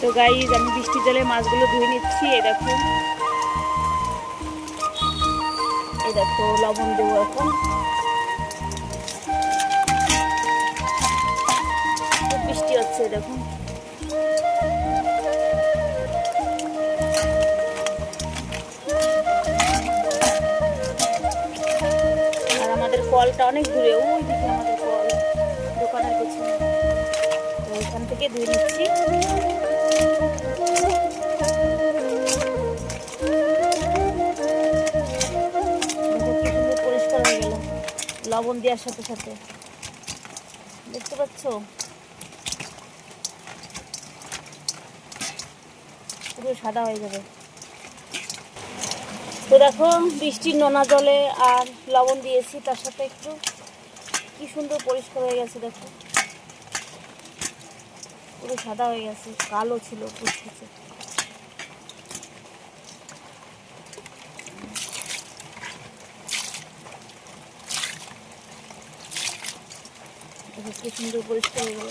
তো গাইজ আমি বৃষ্টির জলে মাছগুলো ধুয়ে নিচ্ছি। এই দেখো লবণ দেবো এখন। খুব বৃষ্টি হচ্ছে দেখুন। আর আমাদের কলটা অনেক দূরে, ওই দিকে আমাদের কল দোকানের পেছনে। তো ওইখান থেকে ধুয়ে নিচ্ছি। পরিষ্কার হয়ে গেল লবণ দেওয়ার সাথে সাথে, দেখতে পাচ্ছ পুরো সাদা হয়ে যাবে। তো দেখো বৃষ্টির নোনা জলে আর লবণ দিয়েছি, তার সাথে একটু কি সুন্দর পরিষ্কার হয়ে গেছে। দেখো পুরো সাদা হয়ে গেছে, কালো ছিল কুচকুচে। কি সুন্দর পরিষ্কার হয়ে গেল।